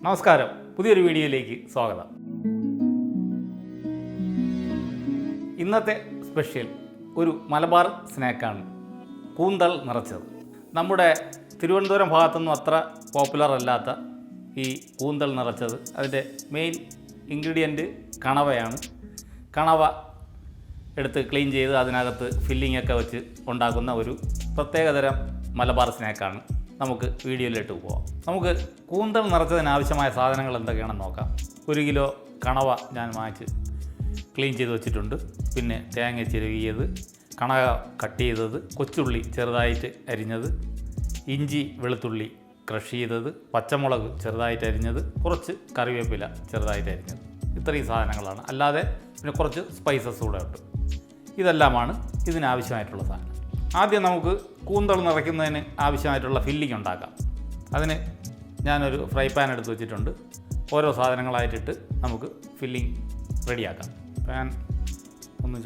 നമസ്കാരം, പുതിയൊരു വീഡിയോയിലേക്ക് സ്വാഗതം. ഇന്നത്തെ സ്പെഷ്യൽ ഒരു മലബാർ സ്നാക്കാണ് കൂന്തൽ നിറച്ചത്. നമ്മുടെ തിരുവനന്തപുരം ഭാഗത്തൊന്നും അത്ര പോപ്പുലർ അല്ലാത്ത ഈ കൂന്തൽ നിറച്ചത്, അതിൻ്റെ മെയിൻ ഇൻഗ്രീഡിയൻറ്റ് കണവയാണ്. കണവ എടുത്ത് ക്ലീൻ ചെയ്ത് അതിനകത്ത് ഫില്ലിങ്ങൊക്കെ വെച്ച് ഉണ്ടാക്കുന്ന ഒരു പ്രത്യേകതരം മലബാർ സ്നാക്കാണ്. നമുക്ക് വീഡിയോയിലിട്ട് പോവാം. നമുക്ക് കൂന്തൽ നിറച്ചതിനാവശ്യമായ സാധനങ്ങൾ എന്തൊക്കെയാണെന്ന് നോക്കാം. 1 കിലോ കണവ ഞാൻ വാങ്ങിച്ച് ക്ലീൻ ചെയ്ത് വെച്ചിട്ടുണ്ട്. പിന്നെ തേങ്ങ ചിരവിയത്, കണവ കട്ട് ചെയ്തത്, കൊച്ചുള്ളി ചെറുതായിട്ട് അരിഞ്ഞത്, ഇഞ്ചി വെളുത്തുള്ളി ക്രഷ് ചെയ്തത്, പച്ചമുളക് ചെറുതായിട്ട് അരിഞ്ഞത്, കുറച്ച് കറിവേപ്പില ചെറുതായിട്ട് അരിഞ്ഞത്. ഇത്രയും സാധനങ്ങളാണ്. അല്ലാതെ പിന്നെ കുറച്ച് സ്പൈസസ് കൂടെ ഉണ്ട്. ഇതെല്ലാമാണ് ഇതിനാവശ്യമായിട്ടുള്ള സാധനം. ആദ്യം നമുക്ക് കൂന്തൽ നിറയ്ക്കുന്നതിന് ആവശ്യമായിട്ടുള്ള ഫില്ലിംഗ് ഉണ്ടാക്കാം. അതിന് ഞാനൊരു ഫ്രൈ പാൻ എടുത്ത് വെച്ചിട്ടുണ്ട്. ഓരോ സാധനങ്ങളായിട്ടിട്ട് നമുക്ക് ഫില്ലിംഗ് റെഡിയാക്കാം. പാൻ ഒന്ന്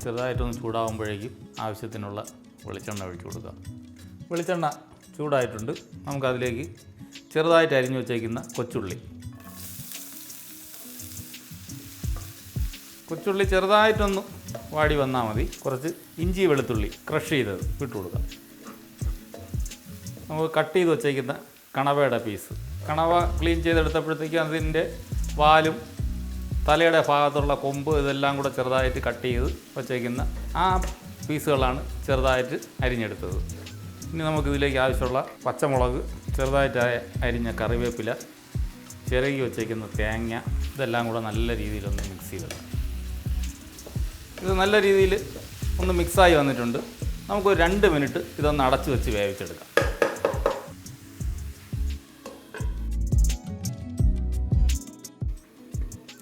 ചെറുതായിട്ടൊന്ന് ചൂടാകുമ്പോഴേക്കും ആവശ്യത്തിനുള്ള വെളിച്ചെണ്ണ ഒഴിച്ചു കൊടുക്കാം. വെളിച്ചെണ്ണ ചൂടായിട്ടുണ്ട്. നമുക്കതിലേക്ക് ചെറുതായിട്ട് അരിഞ്ഞു വെച്ചേക്കുന്ന കൊച്ചുള്ളി ചെറുതായിട്ടൊന്ന് വാടി വന്നാൽ മതി. കുറച്ച് ഇഞ്ചി വെളുത്തുള്ളി ക്രഷ് ചെയ്തത് ഇട്ട് കൊടുക്കാം. നമുക്ക് കട്ട് ചെയ്ത് വച്ചേക്കുന്ന കണവയുടെ പീസ്, കണവ ക്ലീൻ ചെയ്തെടുത്തപ്പോഴത്തേക്കും അതിൻ്റെ വാലും തലയുടെ ഭാഗത്തുള്ള കൊമ്പ് ഇതെല്ലാം കൂടെ ചെറുതായിട്ട് കട്ട് ചെയ്ത് വച്ചേക്കുന്ന ആ പീസുകളാണ് ചെറുതായിട്ട് അരിഞ്ഞെടുത്തത്. ഇനി നമുക്കിതിലേക്ക് ആവശ്യമുള്ള പച്ചമുളക്, ചെറുതായിട്ട് അരിഞ്ഞ കറിവേപ്പില, ചിരകി വച്ചേക്കുന്ന തേങ്ങ, ഇതെല്ലാം കൂടെ നല്ല രീതിയിലൊന്ന് മിക്സ് ചെയ്തെടുക്കാം. ഇത് നല്ല രീതിയിൽ ഒന്ന് മിക്സായി വന്നിട്ടുണ്ട്. നമുക്കൊരു 2 മിനിറ്റ് ഇതൊന്ന് അടച്ചു വെച്ച് വേവിച്ചെടുക്കാം.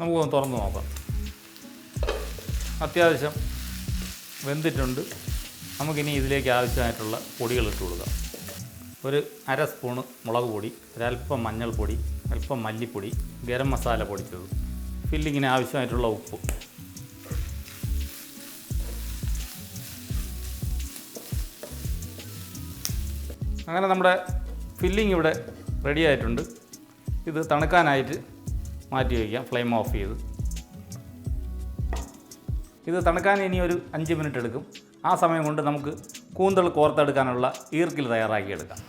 നമുക്കൊന്ന് തുറന്ന് നോക്കാം. അത്യാവശ്യം വെന്തിട്ടുണ്ട്. നമുക്കിനി ഇതിലേക്ക് ആവശ്യമായിട്ടുള്ള പൊടികൾ ഇട്ട് കൊടുക്കാം. ഒരു 1/2 സ്പൂണ് മുളക് പൊടി, ഒരല്പം മഞ്ഞൾപ്പൊടി, അല്പം മല്ലിപ്പൊടി, ഗരം മസാല പൊടിച്ചത്, ഫില്ലിങ്ങിന് ആവശ്യമായിട്ടുള്ള ഉപ്പ്. അങ്ങനെ നമ്മുടെ ഫില്ലിംഗ് ഇവിടെ റെഡി ആയിട്ടുണ്ട്. ഇത് തണുക്കാനായിട്ട് മാറ്റി വയ്ക്കാം, ഫ്ലെയിം ഓഫ് ചെയ്ത്. ഇത് തണുക്കാൻ ഇനി ഒരു 5 മിനിറ്റ് എടുക്കും. ആ സമയം കൊണ്ട് നമുക്ക് കൂന്തൽ കോർത്തെടുക്കാനുള്ള ഈർക്കിൽ തയ്യാറാക്കിയെടുക്കാം.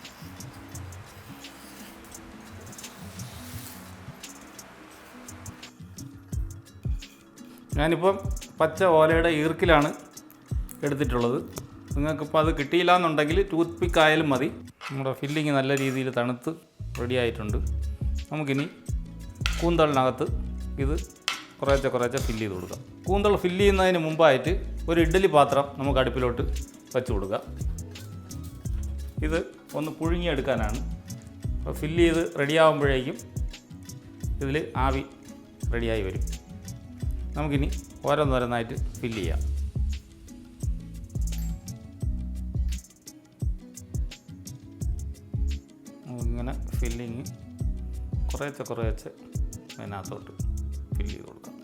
ഞാനിപ്പം പച്ച ഓലയുടെ ഈർക്കിലാണ് എടുത്തിട്ടുള്ളത്. നിങ്ങൾക്കിപ്പോൾ അത് കിട്ടിയില്ല എന്നുണ്ടെങ്കിൽ ടൂത്ത് പിക്ക് ആയാലും മതി. നമ്മുടെ ഫില്ലിങ് നല്ല രീതിയിൽ തണുത്ത് റെഡി ആയിട്ടുണ്ട്. നമുക്കിനി കൂന്തലിനകത്ത് ഇത് കുറേശ്ശെ ഫില്ല് ചെയ്ത് കൊടുക്കാം. കൂന്തൽ ഫില്ല് ചെയ്യുന്നതിന് മുമ്പായിട്ട് ഒരു ഇഡ്ഡലി പാത്രം നമുക്ക് അടുപ്പിലോട്ട് വെച്ച് കൊടുക്കാം. ഇത് ഒന്ന് പുഴുങ്ങിയെടുക്കാനാണ്. അപ്പോൾ ഫില്ല് ചെയ്ത് റെഡിയാകുമ്പോഴേക്കും ഇതിൽ ആവി റെഡിയായി വരും. നമുക്കിനി ഓരോന്നോരോന്നായിട്ട് ഫില്ല് ചെയ്യാം. ഇങ്ങനെ ഫില്ലിങ് കുറേശ്ശെ അതിനകത്തോട്ട് ഫില്ല് ചെയ്ത് കൊടുക്കാം.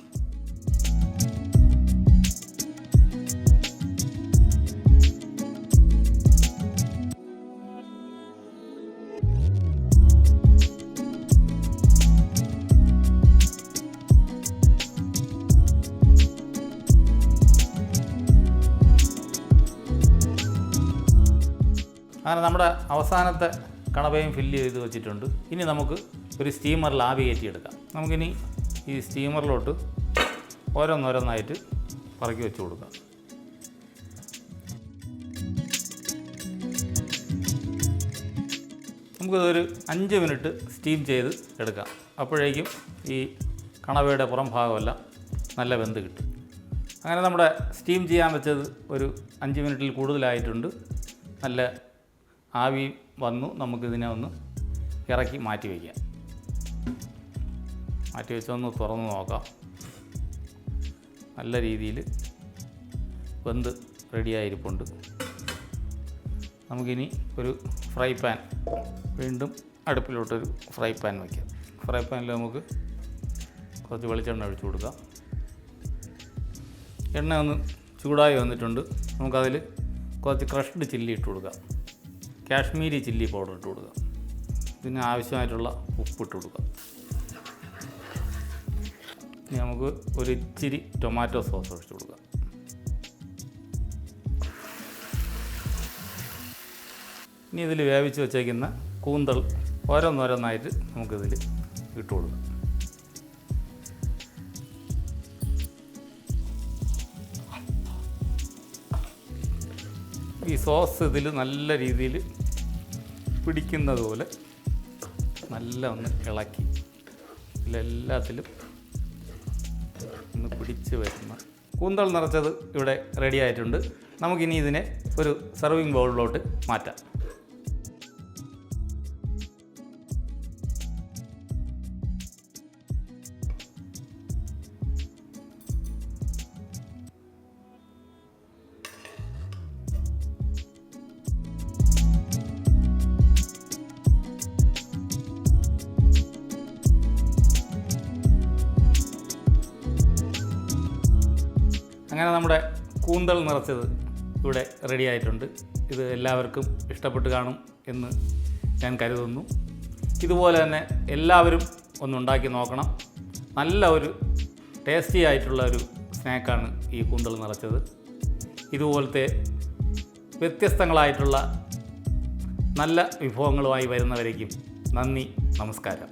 അങ്ങനെ നമ്മുടെ അവസാനത്തെ കണവയും ഫില്ല് ചെയ്ത് വെച്ചിട്ടുണ്ട്. ഇനി നമുക്ക് ഒരു സ്റ്റീമറിൽ ആവി കയറ്റിയെടുക്കാം. നമുക്കിനി ഈ സ്റ്റീമറിലോട്ട് ഓരോന്നോരോന്നായിട്ട് പറക്കി വെച്ച് കൊടുക്കാം. നമുക്കിതൊരു 5 മിനിറ്റ് സ്റ്റീം ചെയ്ത് എടുക്കാം. അപ്പോഴേക്കും ഈ കണവയുടെ പുറം ഭാഗമെല്ലാം നല്ല വെന്ത് കിട്ടും. അങ്ങനെ നമ്മുടെ സ്റ്റീം ചെയ്യാൻ വെച്ചത് ഒരു 5 മിനിറ്റിൽ കൂടുതലായിട്ടുണ്ട്. നല്ല ആവി വന്നു. നമുക്കിതിനെ ഒന്ന് ഇറക്കി മാറ്റി വയ്ക്കാം. മാറ്റി വെച്ചൊന്ന് തുറന്ന് നോക്കാം. നല്ല രീതിയിൽ വെന്ത് റെഡിയായിരിപ്പുണ്ട്. നമുക്കിനി ഒരു ഫ്രൈ പാൻ, വീണ്ടും അടുപ്പിലോട്ടൊരു ഫ്രൈ പാൻ വയ്ക്കാം. ഫ്രൈ പാനിൽ നമുക്ക് കുറച്ച് വെളിച്ചെണ്ണ ഒഴിച്ചു കൊടുക്കാം. എണ്ണ ഒന്ന് ചൂടായി വന്നിട്ടുണ്ട്. നമുക്കതിൽ കുറച്ച് ക്രഷ്ഡ് ചില്ലി ഇട്ട് കൊടുക്കാം. കാശ്മീരി ചില്ലി പൗഡർ ഇട്ട് കൊടുക്കുക. ഇതിന് ആവശ്യമായിട്ടുള്ള ഉപ്പിട്ട് കൊടുക്കുക. ഇനി നമുക്ക് ഒരു ഇച്ചിരി ടൊമാറ്റോ സോസ് ഒഴിച്ച് കൊടുക്കാം. ഇനി ഇതിൽ വേവിച്ച് വെച്ചേക്കുന്ന കൂന്തൽ ഓരോന്നോരോന്നായിട്ട് നമുക്കിതിൽ ഇട്ട് കൊടുക്കാം. ഈ സോസ് ഇതിൽ നല്ല രീതിയിൽ പിടിക്കുന്നത് പോലെ നല്ല ഒന്ന് ഇളക്കി ഇതിലെല്ലാത്തിലും ഒന്ന് പിടിച്ച് വരുന്ന കൂന്തൽ നിറച്ചത് ഇവിടെ റെഡി ആയിട്ടുണ്ട്. നമുക്കിനി ഇതിനെ ഒരു സർവിങ് ബൗളിലോട്ട് മാറ്റാം. അങ്ങനെ നമ്മുടെ കൂന്തൽ നിറച്ചത് ഇവിടെ റെഡി ആയിട്ടുണ്ട്. ഇത് എല്ലാവർക്കും ഇഷ്ടപ്പെട്ട് കാണും എന്ന് ഞാൻ കരുതുന്നു. ഇതുപോലെ തന്നെ എല്ലാവരും ഒന്നുണ്ടാക്കി നോക്കണം. നല്ല ഒരു ടേസ്റ്റി ആയിട്ടുള്ള ഒരു സ്നാക്കാണ് ഈ കൂന്തൽ നിറച്ചത്. ഇതുപോലത്തെ വ്യത്യസ്തങ്ങളായിട്ടുള്ള നല്ല വിഭവങ്ങളുമായി വരുന്നവരേക്കും നന്ദി, നമസ്കാരം.